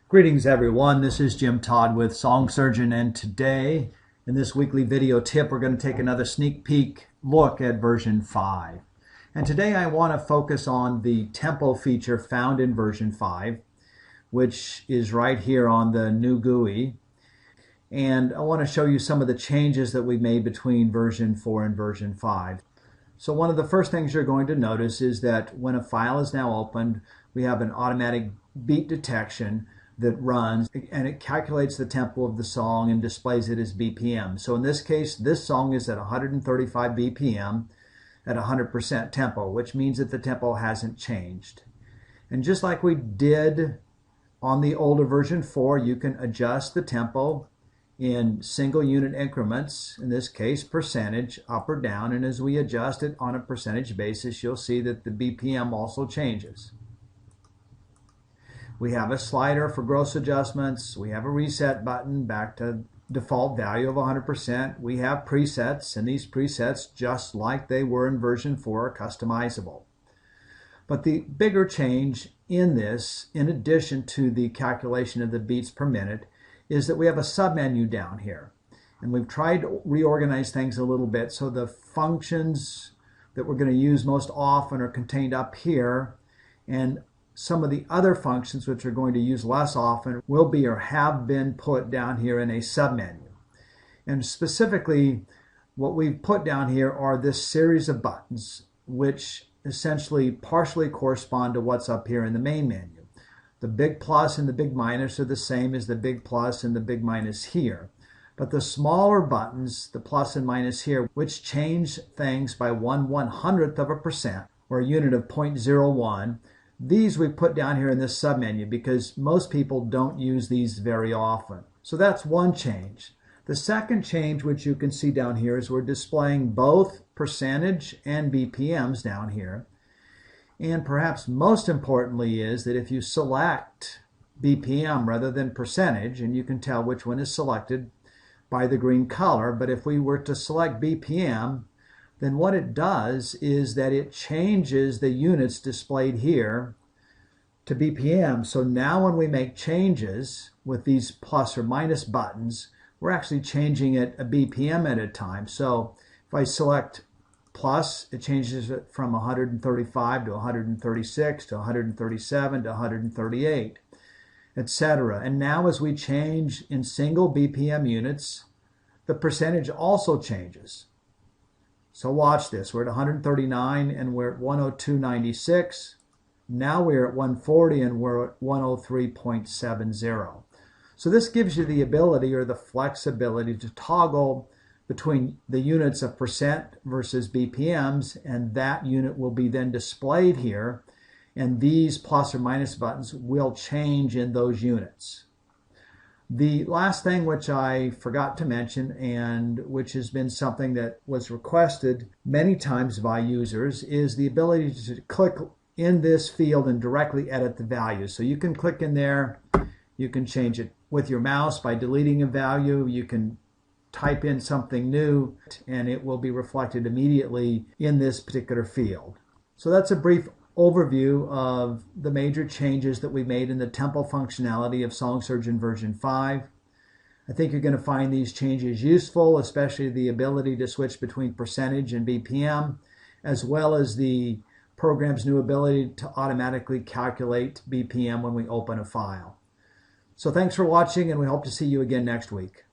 Greetings everyone, this is Jim Todd with Song Surgeon, and today in this weekly video tip we're going to take another sneak peek look at version 5. And today I want to focus on the tempo feature found in version 5, which is right here on the new GUI. And I want to show you some of the changes that we made between version 4 and version 5. So one of the first things you're going to notice is that when a file is now opened, we have an automatic beat detection that runs, and it calculates the tempo of the song and displays it as BPM. So in this case, this song is at 135 BPM at 100% tempo, which means that the tempo hasn't changed. And just like we did on the older version 4, you can adjust the tempo in single unit increments, in this case percentage, up or down, and as we adjust it on a percentage basis, you'll see that the BPM also changes. We have a slider for gross adjustments. We have a reset button back to default value of 100%. We have presets, and these presets, just like they were in version 4, are customizable. But the bigger change in this, in addition to the calculation of the beats per minute, is that we have a submenu down here. And we've tried to reorganize things a little bit so the functions that we're going to use most often are contained up here, and some of the other functions which we're going to use less often will be or have been put down here in a submenu. And specifically, what we've put down here are this series of buttons which essentially partially correspond to what's up here in the main menu. The big plus and the big minus are the same as the big plus and the big minus here. But the smaller buttons, the plus and minus here, which change things by 1/100th of a percent, or a unit of 0.01, these we put down here in this submenu because most people don't use these very often. So that's one change. The second change, which you can see down here, is we're displaying both percentage and BPMs down here. And perhaps most importantly is that if you select BPM rather than percentage, and you can tell which one is selected by the green color, but if we were to select BPM, then what it does is that it changes the units displayed here to BPM. So now when we make changes with these plus or minus buttons, we're actually changing it a BPM at a time. So if I select plus, it changes it from 135 to 136 to 137 to 138, etc. And now as we change in single BPM units, the percentage also changes. So watch this. We're at 139 and we're at 102.96. Now we're at 140 and we're at 103.70. So this gives you the ability or the flexibility to toggle between the units of percent versus BPMs, and that unit will be then displayed here, and these plus or minus buttons will change in those units. The last thing which I forgot to mention, and which has been something that was requested many times by users, is the ability to click in this field and directly edit the value. So you can click in there, you can change it with your mouse by deleting a value, you can type in something new, and it will be reflected immediately in this particular field. So that's a brief overview of the major changes that we made in the tempo functionality of Song Surgeon version 5. I think you're going to find these changes useful, especially the ability to switch between percentage and BPM, as well as the program's new ability to automatically calculate BPM when we open a file. So thanks for watching, and we hope to see you again next week.